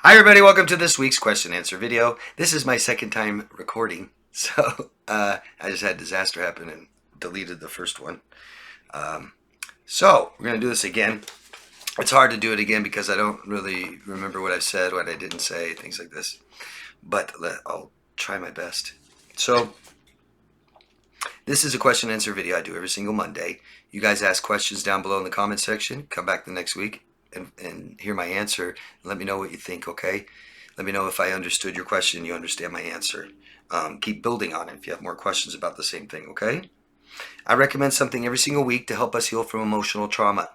Hi everybody, welcome to this week's question and answer video. This is my second time recording, so I just had a disaster happen and deleted the first one. So we're going to do this again. It's hard to do it again because I don't really remember what I said, what I didn't say, things like this. But I'll try my best. So this is a question and answer video I do every single Monday. You guys ask questions down below in the comment section. Come back the next week and hear my answer. Let me know what you think, okay? Let me know if I understood your question, you understand my answer. Keep building on it if you have more questions about the same thing, okay? I recommend something every single week to help us heal from emotional trauma.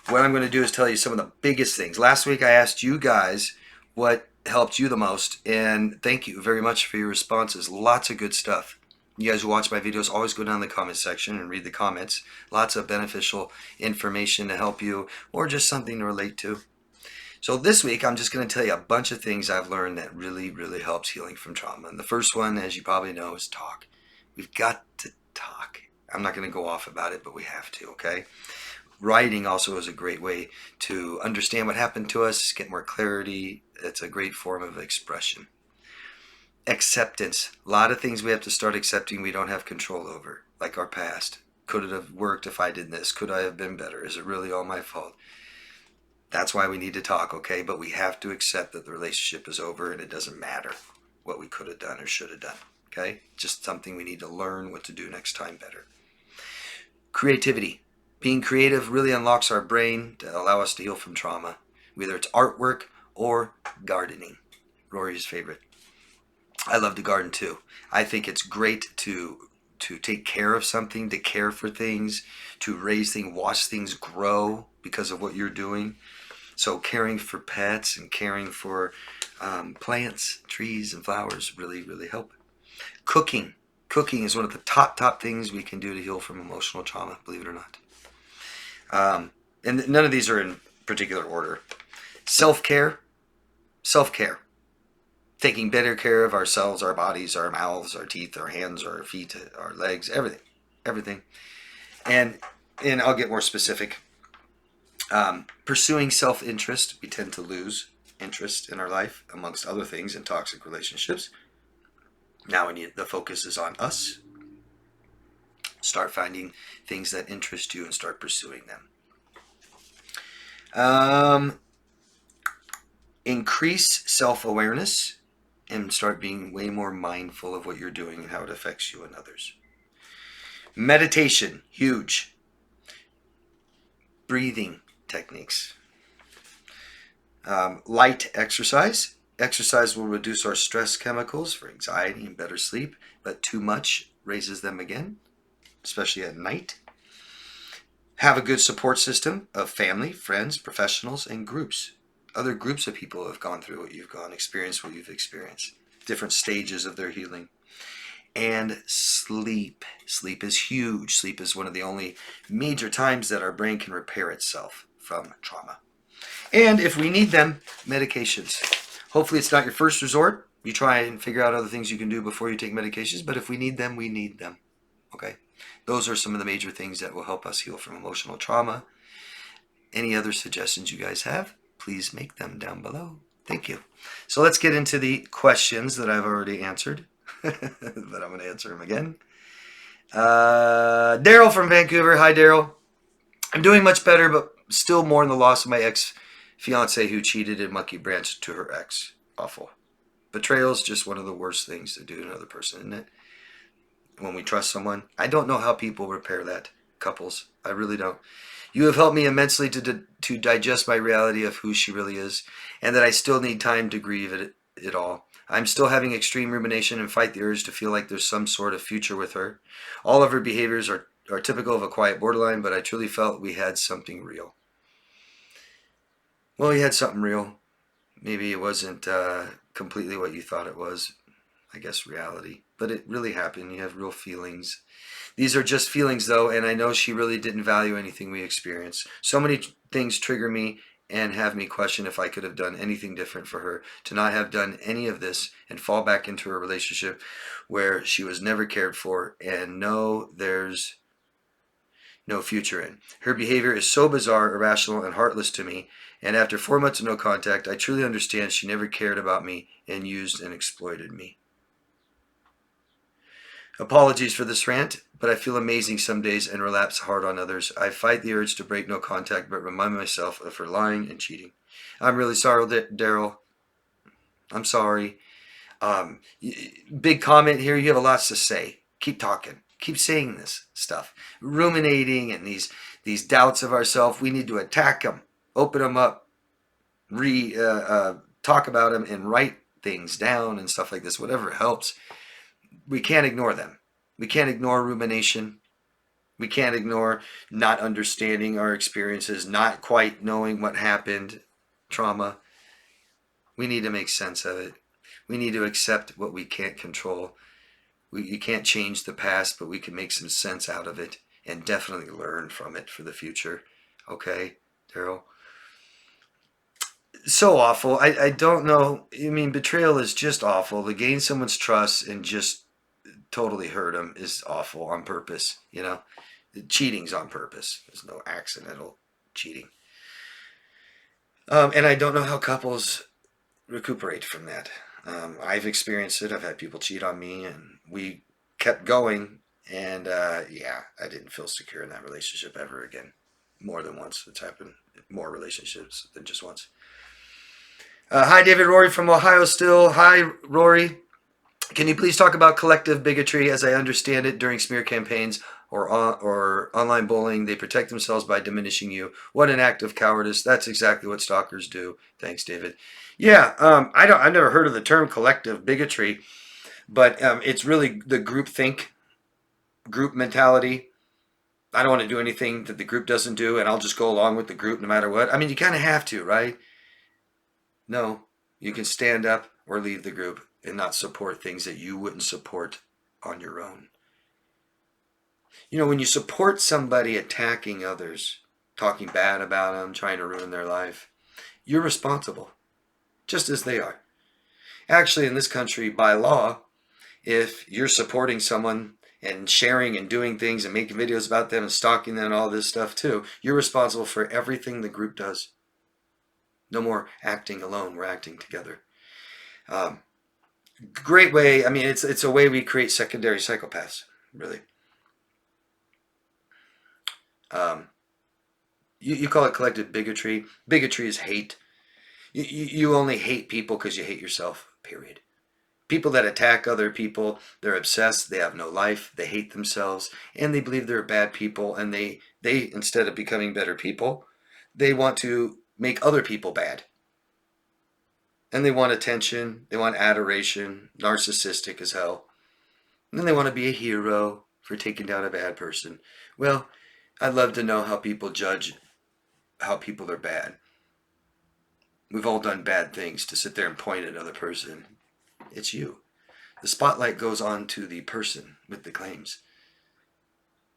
What I'm going to do is tell you some of the biggest things. Last week I asked you guys what helped you the most, and thank you very much for your responses. Lots of good stuff. You guys who watch my videos, always go down the comment section and read the comments. Lots of beneficial information to help you, or just something to relate to. So this week, I'm just going to tell you a bunch of things I've learned that really, really helps healing from trauma. And the first one, as you probably know, is talk. We've got to talk. I'm not going to go off about it, but we have to, okay? Writing also is a great way to understand what happened to us, get more clarity. It's a great form of expression. Acceptance. A lot of things we have to start accepting we don't have control over, like our past. Could it have worked if I did this? Could I have been better? Is it really all my fault? That's why we need to talk, okay? But we have to accept that the relationship is over and it doesn't matter what we could have done or should have done, okay? Just something we need to learn what to do next time better. Creativity. Being creative really unlocks our brain to allow us to heal from trauma, whether it's artwork or gardening. Rory's favorite. I love to garden too. I think it's great to take care of something, to care for things, to raise things, watch things grow because of what you're doing. So caring for pets and caring for plants, trees, and flowers really, really help. Cooking. Cooking is one of the top things we can do to heal from emotional trauma, believe it or not. And none of these are in particular order. Self-care. Self-care. Taking better care of ourselves, our bodies, our mouths, our teeth, our hands, our feet, our legs, everything. And I'll get more specific. Pursuing self-interest. We tend to lose interest in our life, amongst other things, in toxic relationships. Now the focus is on us. Start finding things that interest you and start pursuing them. Increase self-awareness and start being way more mindful of what you're doing and how it affects you and others. Meditation, huge. Breathing techniques. Light exercise. Exercise will reduce our stress chemicals for anxiety and better sleep, but too much raises them again, especially at night. Have a good support system of family, friends, professionals, and groups. Other groups of people have gone through what you've experienced what you've experienced. Different stages of their healing. And sleep. Sleep is huge. Sleep is one of the only major times that our brain can repair itself from trauma. And if we need them, medications. Hopefully it's not your first resort. You try and figure out other things you can do before you take medications, but if we need them, we need them. Okay? Those are some of the major things that will help us heal from emotional trauma. Any other suggestions you guys have, please make them down below. Thank you. So let's get into the questions that I've already answered, but I'm going to answer them again. Daryl from Vancouver. Hi, Daryl. I'm doing much better, but still mourn the loss of my ex-fiance who cheated and monkey branched to her ex. Awful. Betrayal is just one of the worst things to do to another person, isn't it? When we trust someone. I don't know how people repair that, couples. I really don't. You have helped me immensely to digest my reality of who she really is, and that I still need time to grieve it all. I'm still having extreme rumination and fight the urge to feel like there's some sort of future with her. All of her behaviors are typical of a quiet borderline, but I truly felt we had something real. Well, you had something real. Maybe it wasn't completely what you thought it was. I guess reality. But it really happened. You have real feelings. These are just feelings, though, and I know she really didn't value anything we experienced. So many things trigger me and have me question if I could have done anything different for her. To not have done any of this and fall back into a relationship where she was never cared for and know there's no future in. Her behavior is so bizarre, irrational, and heartless to me, And after 4 months of no contact, I truly understand she never cared about me and used and exploited me. Apologies for this rant, but I feel amazing some days and relapse hard on others. I fight the urge to break no contact, but remind myself of her lying and cheating. I'm really sorry, Daryl. I'm sorry. Big comment here. You have a lot to say. Keep talking. Keep saying this stuff. Ruminating and these doubts of ourselves. We need to attack them. Open them up. Talk about them and write things down and stuff like this. Whatever helps. We can't ignore them. We can't ignore rumination. We can't ignore not understanding our experiences, not quite knowing what happened, trauma. We need to make sense of it. We need to accept what we can't control. You can't change the past, but we can make some sense out of it and definitely learn from it for the future. Okay, Daryl? So awful. I don't know. I mean, betrayal is just awful. To gain someone's trust and just totally hurt them is awful on purpose, you know? Cheating's on purpose. There's no accidental cheating. And I don't know how couples recuperate from that. I've experienced it. I've had people cheat on me, and we kept going. And yeah, I didn't feel secure in that relationship ever again. More than once. It's happened. More relationships than just once. Hi, David Rory from Ohio still. Hi, Rory. Can you please talk about collective bigotry? As I understand it, during smear campaigns or online bullying, they protect themselves by diminishing you. What an act of cowardice. That's exactly what stalkers do. Thanks, David. Yeah, I've never heard of the term collective bigotry, but it's really the groupthink, group mentality. I don't want to do anything that the group doesn't do, and I'll just go along with the group no matter what. I mean, you kind of have to, right? No, you can stand up or leave the group and not support things that you wouldn't support on your own. You know, when you support somebody attacking others, talking bad about them, trying to ruin their life, you're responsible, just as they are. Actually, in this country, by law, if you're supporting someone and sharing and doing things and making videos about them and stalking them and all this stuff too, you're responsible for everything the group does. No more acting alone, we're acting together. Great way. I mean, it's a way we create secondary psychopaths, really. You call it collective bigotry. Bigotry is hate. You only hate people because you hate yourself, period. People that attack other people, they're obsessed, they have no life, they hate themselves, and they believe they're bad people, and they instead of becoming better people, they want to make other people bad. And they want attention, they want adoration, narcissistic as hell. And then they want to be a hero for taking down a bad person. Well, I'd love to know how people judge how people are bad. We've all done bad things. To sit there and point at another person, it's you. The spotlight goes on to the person with the claims,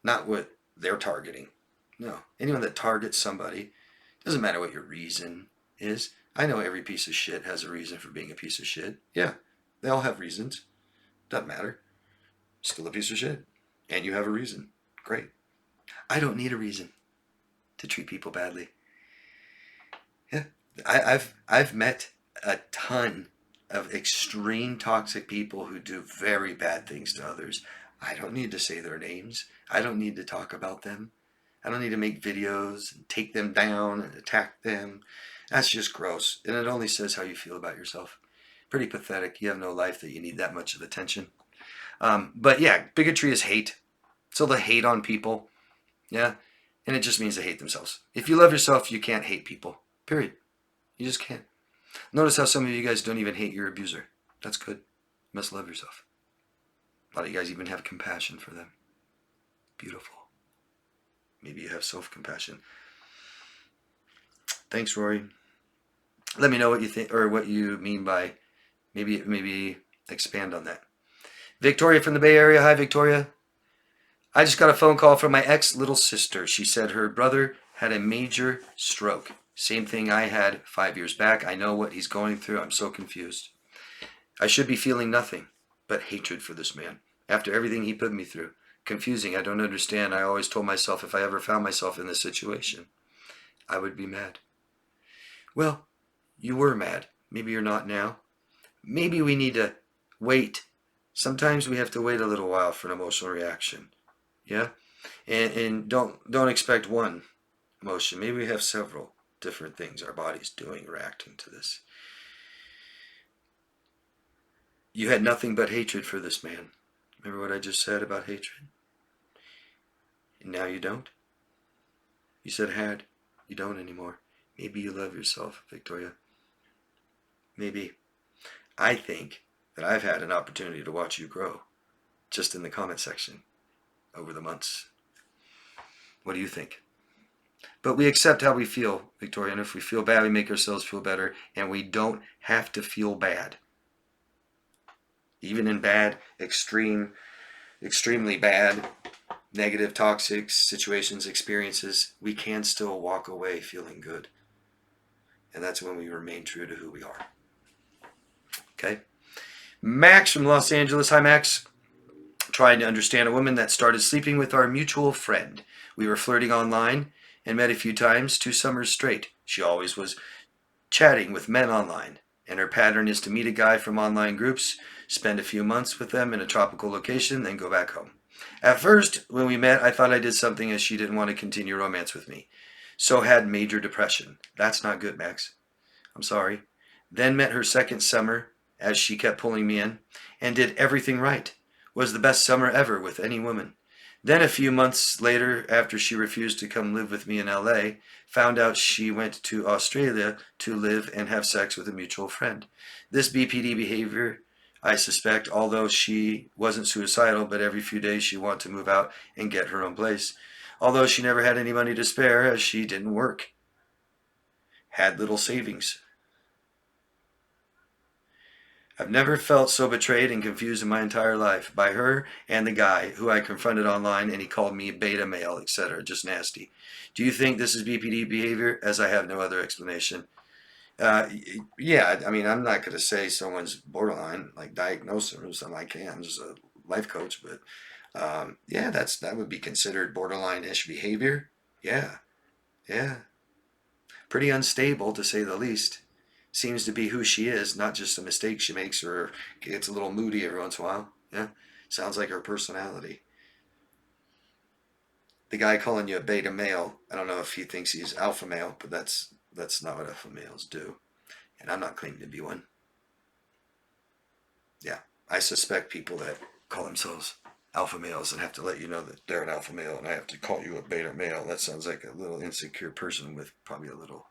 not what they're targeting. No, anyone that targets somebody, doesn't matter what your reason is. I know every piece of shit has a reason for being a piece of shit. Yeah, they all have reasons. Doesn't matter. Still a piece of shit. And you have a reason. Great. I don't need a reason to treat people badly. Yeah, I've met a ton of extreme toxic people who do very bad things to others. I don't need to say their names. I don't need to talk about them. I don't need to make videos and take them down and attack them. That's just gross. And it only says how you feel about yourself. Pretty pathetic. You have no life that you need that much of attention. But yeah, bigotry is hate. So they hate on people. Yeah. And it just means they hate themselves. If you love yourself, you can't hate people. Period. You just can't. Notice how some of you guys don't even hate your abuser. That's good. You must love yourself. A lot of you guys even have compassion for them. Beautiful. Maybe you have self-compassion. Thanks, Rory. Let me know what you think or what you mean by maybe expand on that. Victoria from the Bay Area. Hi, Victoria. I just got a phone call from my ex-little sister. She said her brother had a major stroke. Same thing I had 5 years back. I know what he's going through. I'm so confused. I should be feeling nothing but hatred for this man after everything he put me through. Confusing. I don't understand. I always told myself if I ever found myself in this situation, I would be mad. Well, you were mad. Maybe you're not now. Maybe we need to wait. Sometimes we have to wait a little while for an emotional reaction. Yeah? And don't expect one emotion. Maybe we have several different things our body's doing, reacting to this. You had nothing but hatred for this man. Remember what I just said about hatred? And now you don't? You said had. You don't anymore. Maybe you love yourself, Victoria. Maybe. I think that I've had an opportunity to watch you grow just in the comment section over the months. What do you think? But we accept how we feel, Victoria, and if we feel bad, we make ourselves feel better, and we don't have to feel bad. Even in bad, extremely bad, negative, toxic situations, experiences, we can still walk away feeling good. And that's when we remain true to who we are. Okay? Max from Los Angeles. Hi, Max. Trying to understand a woman that started sleeping with our mutual friend. We were flirting online and met a few times, 2 summers straight. She always was chatting with men online, and her pattern is to meet a guy from online groups, spend a few months with them in a tropical location, then go back home. At first, when we met, I thought I did something as she didn't want to continue romance with me. So had major depression. That's not good, Max. I'm sorry. Then met her second summer as she kept pulling me in and did everything right. Was the best summer ever with any woman. Then a few months later, after she refused to come live with me in LA, found out she went to Australia to live and have sex with a mutual friend. This BPD behavior, I suspect, although she wasn't suicidal, but every few days she wanted to move out and get her own place. Although she never had any money to spare as she didn't work. Had little savings. I've never felt so betrayed and confused in my entire life by her and the guy who I confronted online, and he called me beta male, etc. Just nasty. Do you think this is BPD behavior? As I have no other explanation. Yeah, I mean, I'm not going to say someone's borderline, like diagnose them or something. I can. I'm just a life coach, but yeah, that would be considered borderline-ish behavior. Yeah, yeah. Pretty unstable, to say the least. Seems to be who she is, not just a mistake she makes or gets a little moody every once in a while. Yeah, sounds like her personality. The guy calling you a beta male, I don't know if he thinks he's alpha male, but that's not what alpha males do. And I'm not claiming to be one. Yeah, I suspect people that call themselves alpha males and have to let you know that they're an alpha male and I have to call you a beta male. That sounds like a little insecure person with probably a little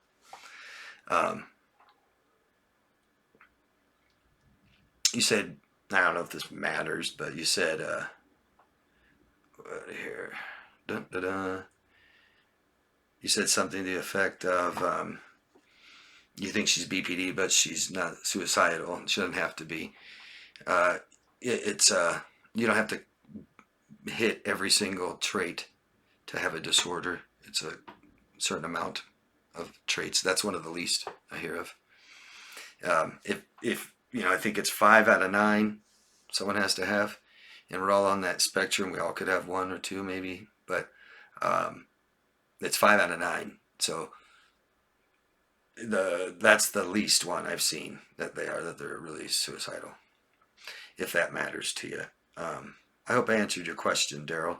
you said, I don't know if this matters, but you said, here, dun, dun, dun. You said something to the effect of, you think she's BPD, but she's not suicidal. She doesn't have to be. It's you don't have to hit every single trait to have a disorder. It's a certain amount of traits. That's one of the least I hear of. If I think it's 5 out of 9 someone has to have, and we're all on that spectrum. We all could have 1 or 2 maybe, but it's 5 out of 9. So that's the least one I've seen that they're really suicidal. If that matters to you, I hope I answered your question, Daryl.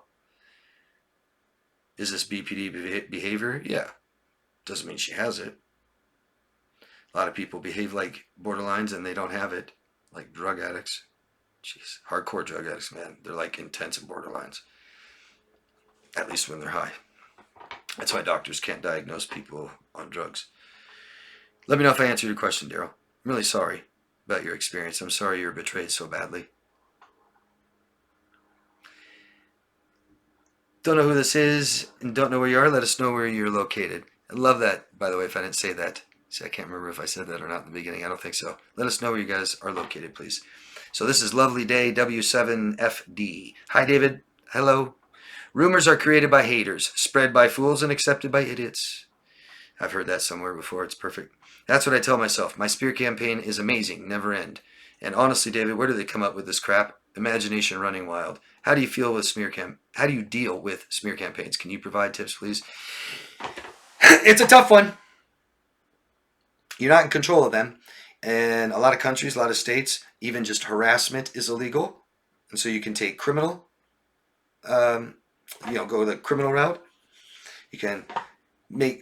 Is this BPD behavior? Yeah, doesn't mean she has it. A lot of people behave like borderlines and they don't have it, like drug addicts. Jeez, hardcore drug addicts, man. They're like intensive borderlines, at least when they're high. That's why doctors can't diagnose people on drugs. Let me know if I answered your question, Daryl. I'm really sorry about your experience. I'm sorry you were betrayed so badly. Don't know who this is and don't know where you are. Let us know where you're located. I love that, by the way, if I didn't say that. See, I can't remember if I said that or not in the beginning. I don't think so. Let us know where you guys are located, please. So this is Lovely Day W7FD. Hi, David. Hello. Rumors are created by haters, spread by fools, and accepted by idiots. I've heard that somewhere before. It's perfect. That's what I tell myself. My spear campaign is amazing, never end. And honestly, David, where do they come up with this crap? Imagination running wild. How do you deal with smear campaigns? Can you provide tips, please? It's a tough one. You're not in control of them. And a lot of countries, a lot of states, even just harassment is illegal. And so you can take criminal, um, go the criminal route. You can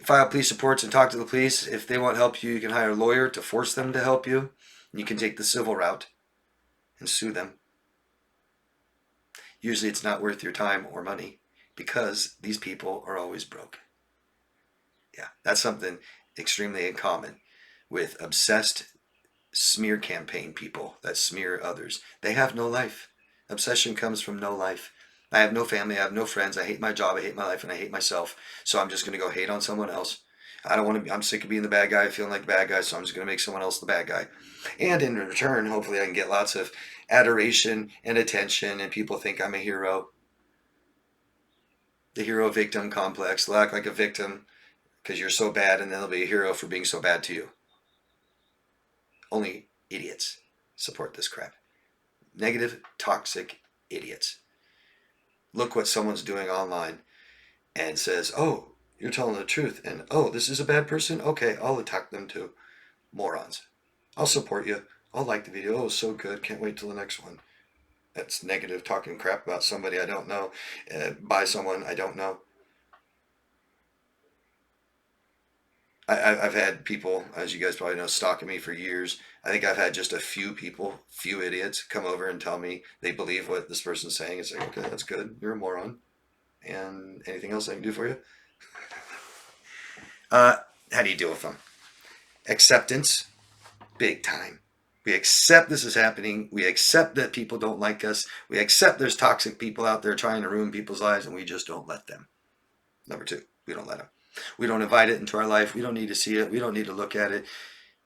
file police reports and talk to the police. If they won't help you, you can hire a lawyer to force them to help you. And you can take the civil route and sue them. Usually it's not worth your time or money because these people are always broke. Yeah, that's something extremely in common with obsessed smear campaign people that smear others. They have no life. Obsession comes from no life. I have no family, I have no friends, I hate my job, I hate my life, and I hate myself. So I'm just going to go hate on someone else. I don't want to be, I'm sick of being the bad guy, feeling like the bad guy, so I'm just going to make someone else the bad guy. And in return, hopefully I can get lots of adoration and attention, and people think I'm a hero. The hero victim complex. They'll act like a victim because you're so bad, and then they'll be a hero for being so bad to you. Only idiots support this crap. Negative, toxic idiots. Look what someone's doing online and says, oh, you're telling the truth, and oh, this is a bad person? Okay, I'll attack them too. Morons. I'll support you. I'll like the video. Oh, so good. Can't wait till the next one. That's negative, talking crap about somebody I don't know, by someone I don't know. I've had people, as you guys probably know, stalking me for years. I think I've had just a few people, few idiots, come over and tell me they believe what this person's saying. It's like, okay, that's good. You're a moron. And anything else I can do for you? How do you deal with them? Acceptance, big time. We accept this is happening. We accept that people don't like us. We accept there's toxic people out there trying to ruin people's lives, and we just don't let them. Number two, we don't let them. We don't invite it into our life. We don't need to see it. We don't need to look at it.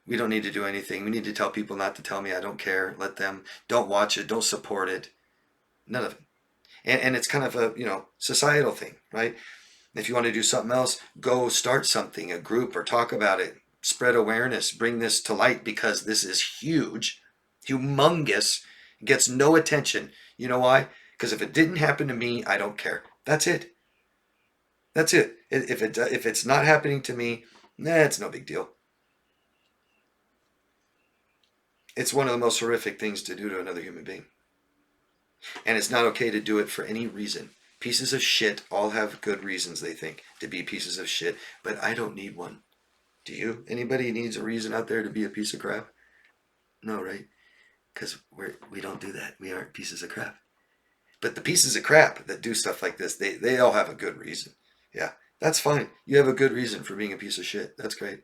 We don't need to do anything. We need to tell people not to tell me. I don't care. Let them. Don't watch it. Don't support it. None of it. And it's kind of a, societal thing, right? If you want to do something else, go start something, a group, or talk about it. Spread awareness. Bring this to light because this is huge, humongous, gets no attention. You know why? Because if it didn't happen to me, I don't care. That's it. That's it. If it's not happening to me, it's no big deal. It's one of the most horrific things to do to another human being. And it's not okay to do it for any reason. Pieces of shit all have good reasons, they think, to be pieces of shit. But I don't need one. Do you? Anybody needs a reason out there to be a piece of crap? No, right? Because we don't do that. We aren't pieces of crap. But the pieces of crap that do stuff like this, they all have a good reason. Yeah, that's fine. You have a good reason for being a piece of shit. That's great.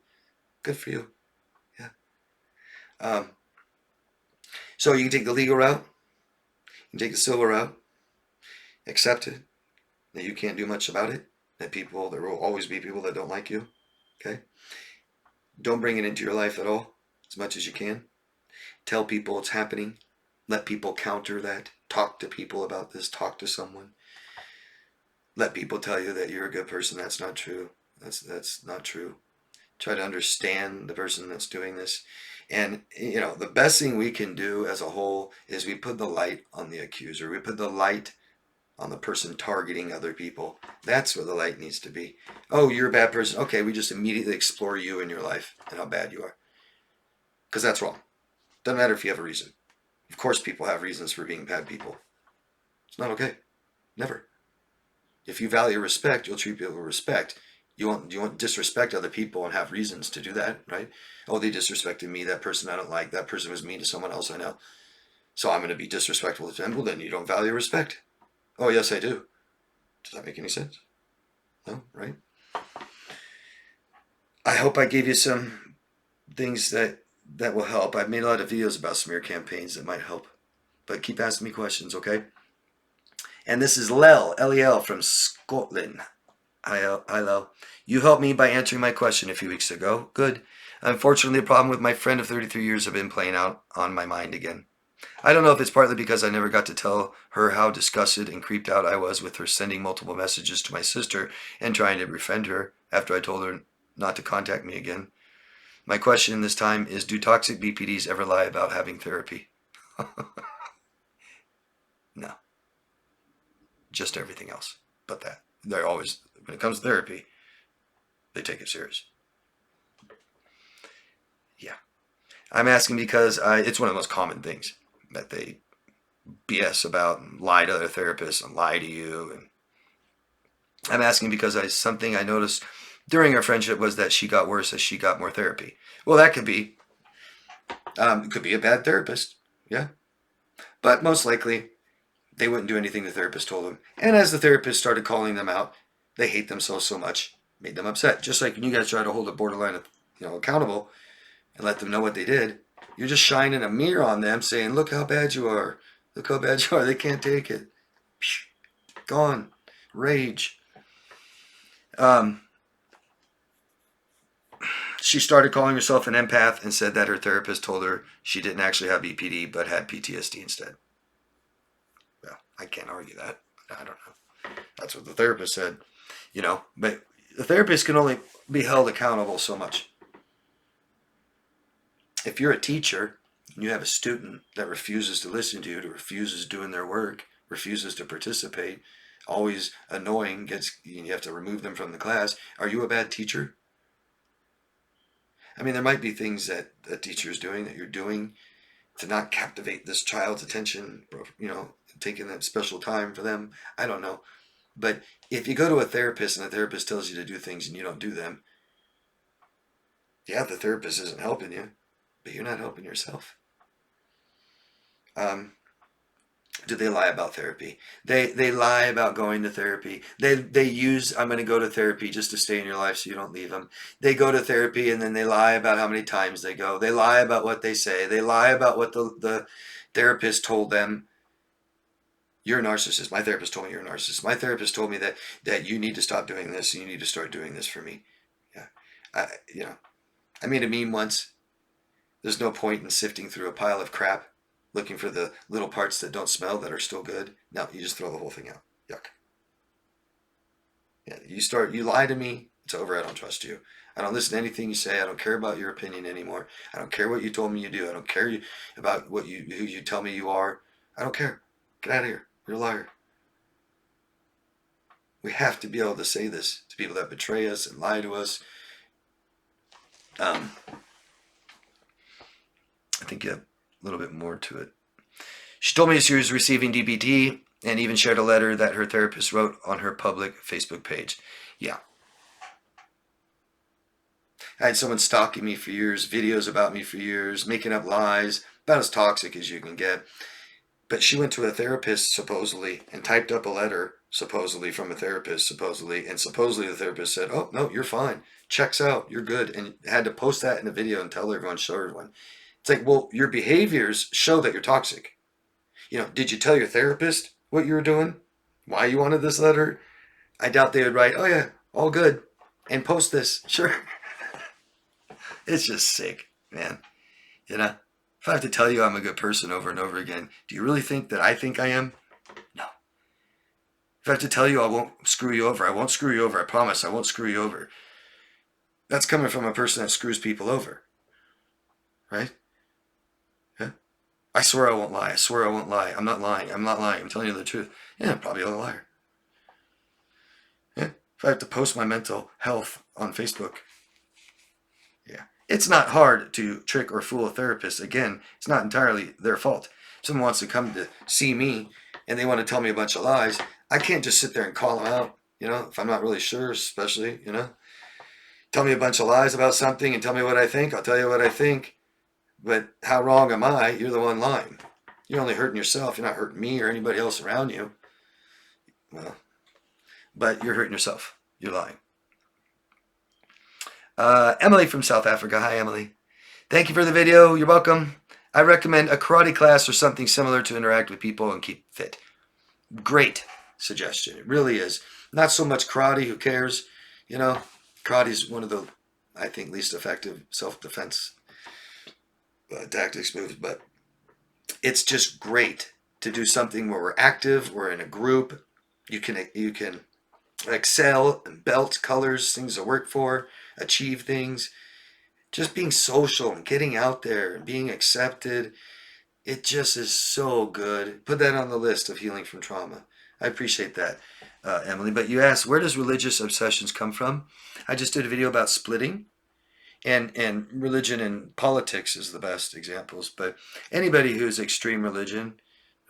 Good for you. Yeah. So you can take the legal route. You can take the civil route. Accept it. That you can't do much about it. That there will always be people that don't like you. Okay? Don't bring it into your life at all, as much as you can. Tell people it's happening. Let people counter that. Talk to people about this. Talk to someone. Let people tell you that you're a good person. That's not true. That's not true. Try to understand the person that's doing this. And, the best thing we can do as a whole is we put the light on the accuser. We put the light on the person targeting other people. That's where the light needs to be. Oh, you're a bad person. Okay, we just immediately explore you in your life and how bad you are. Because that's wrong. Doesn't matter if you have a reason. Of course people have reasons for being bad people. It's not okay. Never. If you value respect, you'll treat people with respect. You won't disrespect other people and have reasons to do that, right? Oh, they disrespected me. That person I don't like. That person was mean to someone else I know. So I'm going to be disrespectful to them. Well, then you don't value respect. Oh, yes, I do. Does that make any sense? No, right? I hope I gave you some things that will help. I've made a lot of videos about smear campaigns that might help. But keep asking me questions, okay? And this is Lel, L-E-L, from Scotland. Hi, Lel. You helped me by answering my question a few weeks ago. Good. Unfortunately, the problem with my friend of 33 years have been playing out on my mind again. I don't know if it's partly because I never got to tell her how disgusted and creeped out I was with her sending multiple messages to my sister and trying to befriend her after I told her not to contact me again. My question this time is, do toxic BPDs ever lie about having therapy? No. Just everything else but that. They're always, when it comes to therapy, they take it serious. I'm asking because it's one of the most common things that they BS about and lie to their therapists and lie to you. And I'm asking because something I noticed during our friendship was that she got worse as she got more therapy. Well, that could be. It could be a bad therapist. Yeah. But most likely, they wouldn't do anything the therapist told them. And as the therapist started calling them out, they hate themselves so much, made them upset. Just like when you guys try to hold a borderline, accountable and let them know what they did, you're just shining a mirror on them, saying, "Look how bad you are. Look how bad you are. They can't take it." Gone. Rage. She started calling herself an empath and said that her therapist told her she didn't actually have BPD but had PTSD instead. Well, I can't argue that. I don't know. That's what the therapist said. But the therapist can only be held accountable so much. If you're a teacher and you have a student that refuses to listen to you, that refuses doing their work, refuses to participate, always annoying, you have to remove them from the class, are you a bad teacher? I mean, there might be things that a teacher is doing that you're doing to not captivate this child's attention, taking that special time for them. I don't know. But if you go to a therapist and the therapist tells you to do things and you don't do them, yeah, the therapist isn't helping you, but you're not helping yourself. Do they lie about therapy? They lie about going to therapy. They use, "I'm going to go to therapy just to stay in your life so you don't leave them." They go to therapy and then they lie about how many times they go. They lie about what they say. They lie about what the therapist told them. "You're a narcissist. My therapist told me you're a narcissist. My therapist told me that you need to stop doing this and you need to start doing this for me." Yeah. I made a meme once. There's no point in sifting through a pile of crap looking for the little parts that don't smell that are still good. No, you just throw the whole thing out. Yuck. Yeah, you lie to me, it's over. I don't trust you. I don't listen to anything you say. I don't care about your opinion anymore. I don't care what you told me you do. I don't care about who you tell me you are. I don't care. Get out of here. You're a liar. We have to be able to say this to people that betray us and lie to us. I think you have a little bit more to it. She told me she was receiving DBT and even shared a letter that her therapist wrote on her public Facebook page. Yeah. I had someone stalking me for years, videos about me for years, making up lies, about as toxic as you can get. But she went to a therapist, supposedly, and typed up a letter, supposedly, from a therapist, supposedly, and supposedly the therapist said, "Oh, no, you're fine. Checks out. You're good." And had to post that in a video and tell everyone, show everyone. It's like, well, your behaviors show that you're toxic. Did you tell your therapist what you were doing? Why you wanted this letter? I doubt they would write, "Oh yeah, all good," and post this. Sure. It's just sick, man. If I have to tell you I'm a good person over and over again, do you really think that I think I am? No. If I have to tell you I won't screw you over, I won't screw you over. I promise I won't screw you over. That's coming from a person that screws people over. Right? Yeah. "I swear I won't lie. I swear I won't lie. I'm not lying. I'm not lying. I'm telling you the truth." Yeah, I'm probably a liar. Yeah. If I have to post my mental health on Facebook. Yeah. It's not hard to trick or fool a therapist. Again, it's not entirely their fault. If someone wants to come to see me and they want to tell me a bunch of lies, I can't just sit there and call them out, if I'm not really sure, especially, Tell me a bunch of lies about something and tell me what I think. I'll tell you what I think. But how wrong am I? You're the one lying. You're only hurting yourself. You're not hurting me or anybody else around you. Well, but you're hurting yourself. You're lying. Emily from South Africa. Hi, Emily. "Thank you for the video. You're welcome. I recommend a karate class or something similar to interact with people and keep fit." Great suggestion. It really is. Not so much karate. Who cares? Karate is one of the, I think, least effective self-defense tactics moves, but it's just great to do something where we're active, we're in a group, you can excel in belts, colors, things to work for, achieve things. Just being social and getting out there and being accepted, it just is so good. Put that on the list of healing from trauma. I appreciate that, Emily. But you asked, where does religious obsessions come from? I just did a video about splitting. And religion and politics is the best examples. But anybody who's extreme religion,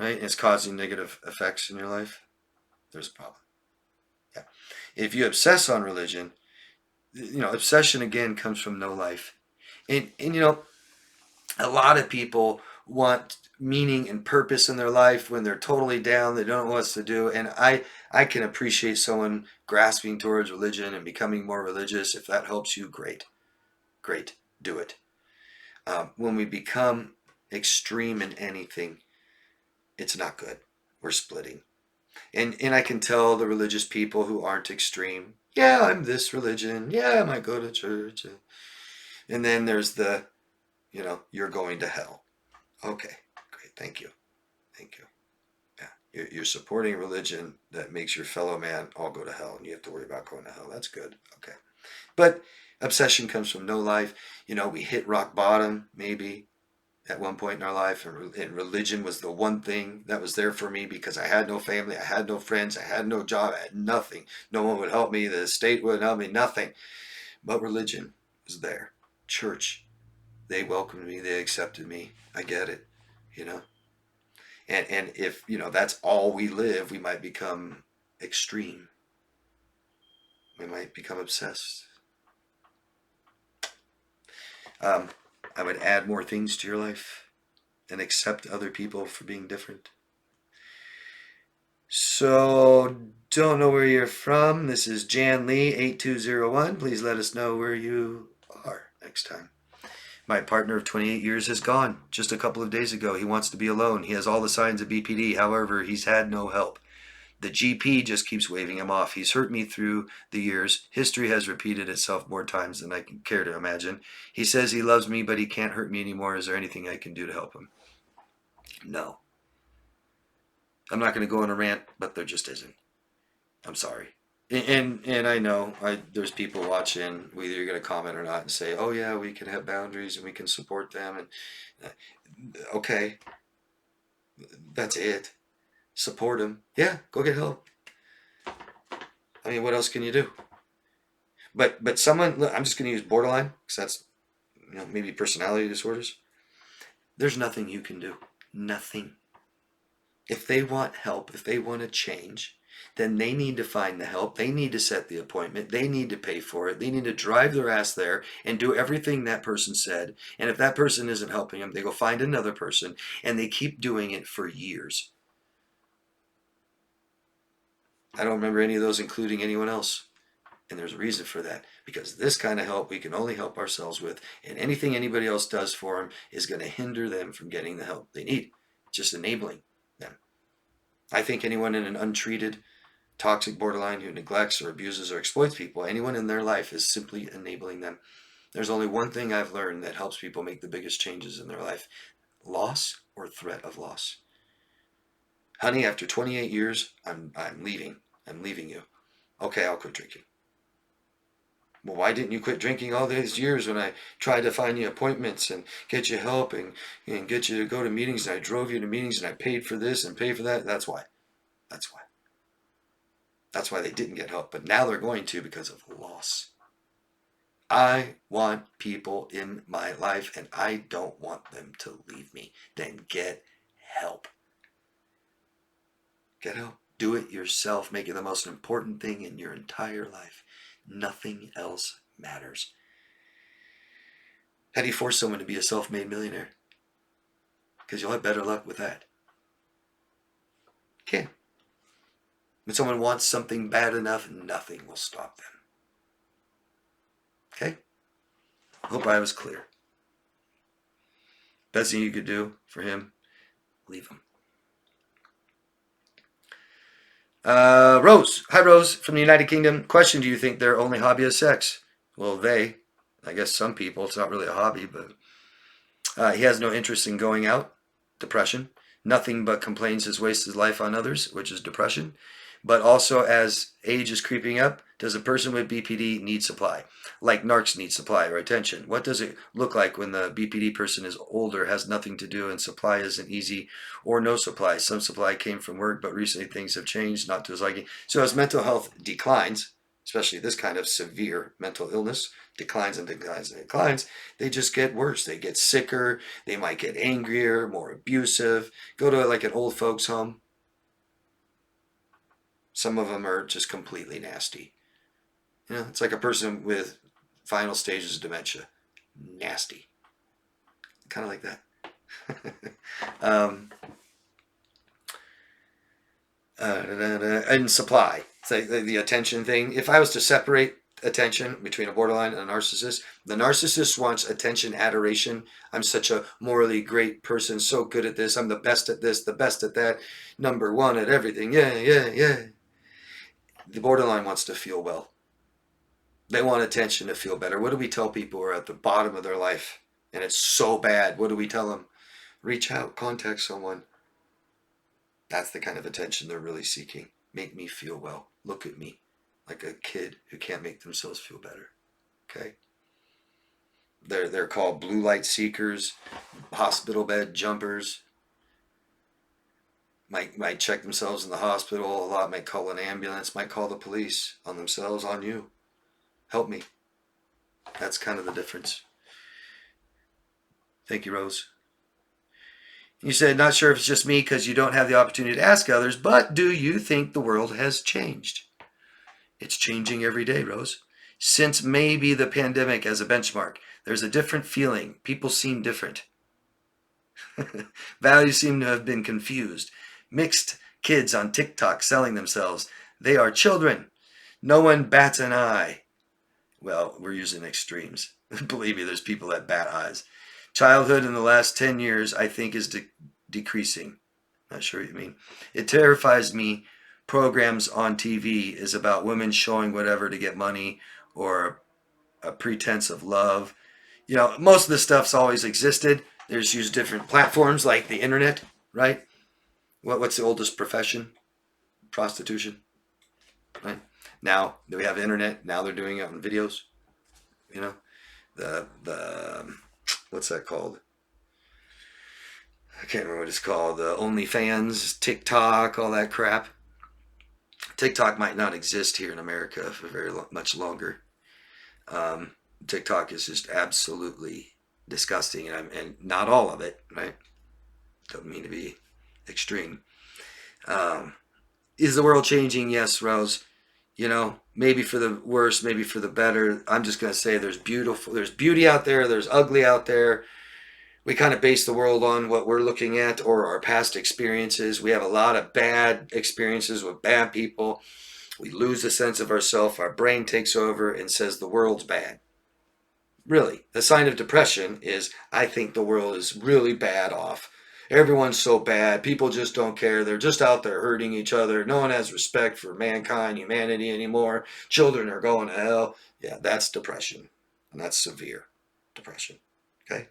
right, is causing negative effects in your life, there's a problem. Yeah. If you obsess on religion, obsession again comes from no life. And a lot of people want meaning and purpose in their life when they're totally down, they don't know what to do. And I can appreciate someone grasping towards religion and becoming more religious. If that helps you, great. Great. Do it. When we become extreme in anything, it's not good. We're splitting. And I can tell the religious people who aren't extreme, yeah, I'm this religion. Yeah, I might go to church. And then there's the, you're going to hell. Okay, great. Thank you. Thank you. Yeah, you're supporting religion that makes your fellow man all go to hell, and you have to worry about going to hell. That's good. Okay. But obsession comes from no life. We hit rock bottom, maybe, at one point in our life, and religion was the one thing that was there for me because I had no family, I had no friends, I had no job, I had nothing. No one would help me, the state wouldn't help me, nothing. But religion was there. Church, they welcomed me, they accepted me. I get it, And if, that's all we live, we might become extreme. We might become obsessed. I would add more things to your life and accept other people for being different. So, don't know where you're from. This is Jan Lee 8201. Please let us know where you are next time. My partner of 28 years has gone just a couple of days ago. He wants to be alone. He has all the signs of BPD. However, he's had no help. The GP just keeps waving him off. He's hurt me through the years. History has repeated itself more times than I can care to imagine. He says he loves me, but he can't hurt me anymore. Is there anything I can do to help him? No. I'm not going to go on a rant, but there just isn't. I'm sorry. And I know there's people watching, whether you're going to comment or not, and say, oh yeah, we can have boundaries and we can support them. And okay, that's it. Support them. Yeah, go get help. I mean, what else can you do? But someone, I'm just going to use borderline because that's maybe personality disorders. There's nothing you can do. Nothing. If they want help, if they want to change, then they need to find the help. They need to set the appointment. They need to pay for it. They need to drive their ass there and do everything that person said. And if that person isn't helping them, they go find another person, and they keep doing it for years. I don't remember any of those including anyone else. And there's a reason for that. Because this kind of help we can only help ourselves with. And anything anybody else does for them is going to hinder them from getting the help they need. Just enabling them. I think anyone in an untreated, toxic borderline who neglects or abuses or exploits people, anyone in their life is simply enabling them. There's only one thing I've learned that helps people make the biggest changes in their life. Loss or threat of loss. Honey, after 28 years, I'm leaving. I'm leaving you. Okay, I'll quit drinking. Well, why didn't you quit drinking all these years when I tried to find you appointments and get you help and get you to go to meetings, and I drove you to meetings and I paid for this and paid for that? That's why. That's why. That's why they didn't get help. But now they're going to because of loss. I want people in my life and I don't want them to leave me. Then get help. Get help. Do it yourself. Make it the most important thing in your entire life. Nothing else matters. How do you force someone to be a self-made millionaire? Because you'll have better luck with that. Can't. When someone wants something bad enough, nothing will stop them. Okay? Hope I was clear. Best thing you could do for him, leave him. Rose. Hi, Rose from the United Kingdom. Question, do you think their only hobby is sex? Well, I guess some people, it's not really a hobby, but he has no interest in going out. Depression. Nothing but complains his wastes his life on others, which is depression. But also, as age is creeping up, does a person with BPD need supply? Like narcs need supply or attention. What does it look like when the BPD person is older, has nothing to do, and supply isn't easy or no supply? Some supply came from work, but recently things have changed, not to his liking. So as mental health declines, especially this kind of severe mental illness, declines and declines and declines, they just get worse. They get sicker. They might get angrier, more abusive. Go to like an old folks home. Some of them are just completely nasty. You know, it's like a person with final stages of dementia. Nasty. Kind of like that. um, and supply. It's like the attention thing. If I was to separate attention between a borderline and a narcissist, the narcissist wants attention, adoration. I'm such a morally great person, so good at this. I'm the best at this, the best at that, number one at everything. Yeah, yeah, yeah. The borderline wants to feel well. They want attention to feel better. What do we tell people who are at the bottom of their life and it's so bad? What do we tell them? Reach out, contact someone. That's the kind of attention they're really seeking. Make me feel well. Look at me like a kid who can't make themselves feel better. Okay? They're called blue light seekers, hospital bed jumpers. Might check themselves in the hospital a lot, might call an ambulance, might call the police on themselves, on you. Help me. That's kind of the difference. Thank you, Rose. You said, not sure if it's just me because you don't have the opportunity to ask others, but do you think the world has changed? It's changing every day, Rose. Since maybe the pandemic as a benchmark, there's a different feeling. People seem different. Values seem to have been confused. Mixed kids on TikTok selling themselves. They are children. No one bats an eye. Well, we're using extremes. Believe me, there's people that bat eyes. Childhood in the last 10 years, I think, is decreasing. Not sure what you mean. It terrifies me. Programs on TV is about women showing whatever to get money or a pretense of love. You know, most of this stuff's always existed. There's used different platforms like the internet, right? What's the oldest profession? Prostitution, right? Now that we have internet, now they're doing it on videos. You know, the what's that called? I can't remember what it's called. The OnlyFans, TikTok, all that crap. TikTok might not exist here in America for very much longer. TikTok is just absolutely disgusting, and not all of it, right? Don't mean to be extreme. Is the world changing? Yes, Rose. You know, maybe for the worse, maybe for the better. I'm just going to say there's beauty out there, there's ugly out there. We kind of base the world on what we're looking at or our past experiences. We have a lot of bad experiences with bad people. We lose the sense of ourself. Our brain takes over and says the world's bad. Really, the sign of depression is I think the world is really bad off. Everyone's so bad. People just don't care. They're just out there hurting each other. No one has respect for mankind, humanity anymore. Children are going to hell. Yeah, that's depression. And that's severe depression. Okay?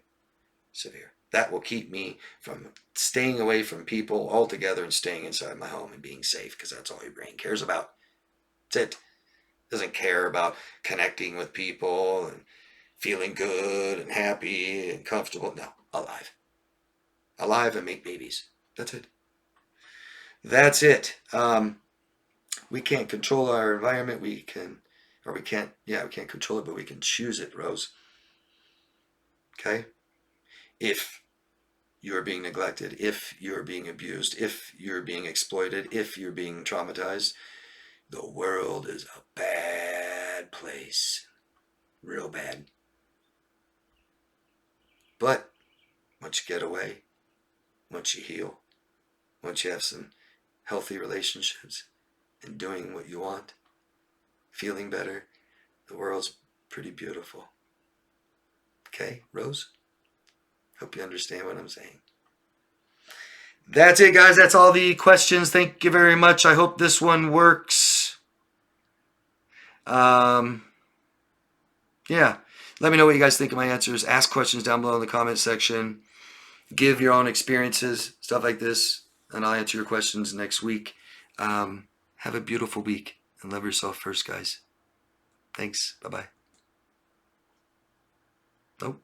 Severe. That will keep me from staying away from people altogether and staying inside my home and being safe, because that's all your brain cares about. That's it. It doesn't care about connecting with people and feeling good and happy and comfortable. No, alive. Alive and make babies. That's it. That's it. We can't control our environment. We can't control it, but we can choose it, Rose. Okay? If you're being neglected, if you're being abused, if you're being exploited, if you're being traumatized, the world is a bad place. Real bad. But once you get away, once you heal, once you have some healthy relationships and doing what you want, feeling better, the world's pretty beautiful. Okay, Rose? Hope you understand what I'm saying. That's it, guys. That's all the questions. Thank you very much. I hope this one works. Yeah. Let me know what you guys think of my answers. Ask questions down below in the comment section. Give your own experiences, stuff like this, and I'll answer your questions next week. Have a beautiful week, and love yourself first, guys. Thanks. Bye-bye. Nope.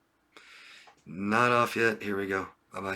Not off yet. Here we go. Bye-bye.